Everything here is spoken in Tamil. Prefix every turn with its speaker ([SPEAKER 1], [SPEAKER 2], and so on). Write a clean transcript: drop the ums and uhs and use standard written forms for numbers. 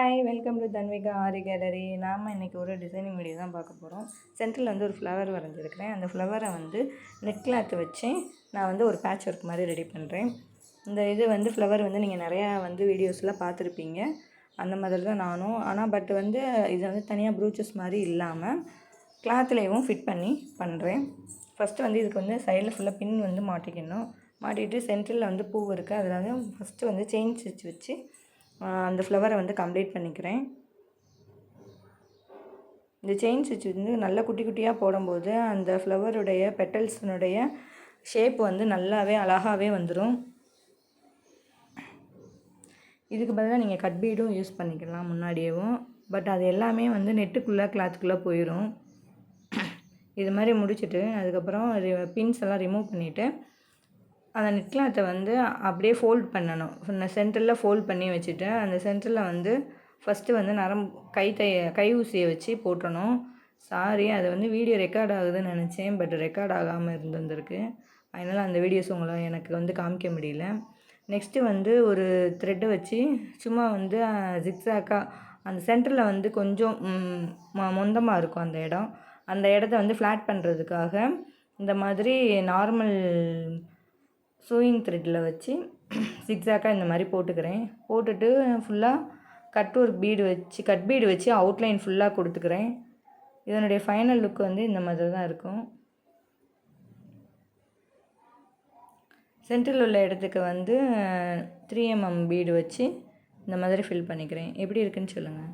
[SPEAKER 1] Hi, welcome to Tanvika Aari gallery. நாம் இன்றைக்கி ஒரு டிசைனிங் வீடியோ தான் பார்க்க போகிறோம். சென்டரில் வந்து ஒரு ஃப்ளவர் வரைஞ்சிருக்கிறேன். அந்த ஃப்ளவரை வந்து நெட் கிளாத் வச்சு நான் வந்து ஒரு பேட்ச் ஒர்க் மாதிரி ரெடி பண்ணுறேன். இந்த இது வந்து ஃப்ளவர் வந்து நீங்கள் நிறையா வந்து வீடியோஸில் பார்த்துருப்பீங்க. அந்த மாதிரி தான் நானும். ஆனால் பட் வந்து இது வந்து தனியாக ப்ரூச்சஸ் மாதிரி இல்லாமல் கிளாத்லேயும் ஃபிட் பண்ணி பண்ணுறேன். ஃபஸ்ட்டு வந்து இதுக்கு வந்து சைடில் ஃபுல்லாக பின் வந்து மாட்டிக்கணும். மாட்டிட்டு சென்டரில் வந்து பூ இருக்குது. அதில் வந்து ஃபஸ்ட்டு வந்து செயின் ஸ்டிச் வச்சு அந்த ஃப்ளவரை வந்து கம்ப்ளீட் பண்ணிக்கிறேன். இந்த செயின் ஸ்டிச் வந்து நல்லா குட்டி குட்டியாக போடும்போது அந்த ஃப்ளவருடைய பெட்டல்ஸினுடைய ஷேப் வந்து நல்லாவே அழகாகவே வந்துடும். இதுக்கு பதிலாக நீங்கள் கட் பீடும் யூஸ் பண்ணிக்கலாம் முன்னாடியேவும். பட் அது எல்லாமே வந்து நெட்டுக்குள்ளே கிளாத்துக்குள்ளே போயிடும். இது மாதிரி முடிச்சுட்டு அதுக்கப்புறம் பின்ஸ் எல்லாம் ரிமூவ் பண்ணிவிட்டு அந்த நெட் கிளாத்தை வந்து அப்படியே ஃபோல்ட் பண்ணணும். சென்டரில் ஃபோல்ட் பண்ணி வச்சுட்டு அந்த சென்டரில் வந்து ஃபஸ்ட்டு வந்து கை ஊசியை வச்சு போட்டணும். சாரி, அது வந்து வீடியோ ரெக்கார்ட் ஆகுதுன்னு நினச்சேன். பட் ரெக்கார்ட் ஆகாமல் இருந்திருக்கு. அதனால் அந்த வீடியோஸ் எனக்கு வந்து காமிக்க முடியல. நெக்ஸ்ட்டு வந்து ஒரு த்ரெட்டை வச்சு சும்மா வந்து ஜிக்ஸாக்காக அந்த சென்டரில் வந்து கொஞ்சம் மொந்தமாக இருக்கும் அந்த இடத்த வந்து ஃப்ளாட் பண்ணுறதுக்காக இந்த மாதிரி நார்மல் சூயிங் த்ரெட்டில் வச்சு ஜிக்ஸாக்காக இந்த மாதிரி போட்டுக்கிறேன். போட்டுட்டு ஃபுல்லாக கட் பீடு வச்சு அவுட்லைன் ஃபுல்லாக கொடுத்துக்கிறேன். இதனுடைய ஃபைனல் லுக் வந்து இந்த மாதிரி தான் இருக்கும். சென்டரில் உள்ள இடத்துக்கு வந்து 3mm பீடு வச்சு இந்த மாதிரி ஃபில் பண்ணிக்கிறேன். எப்படி இருக்குன்னு சொல்லுங்கள்.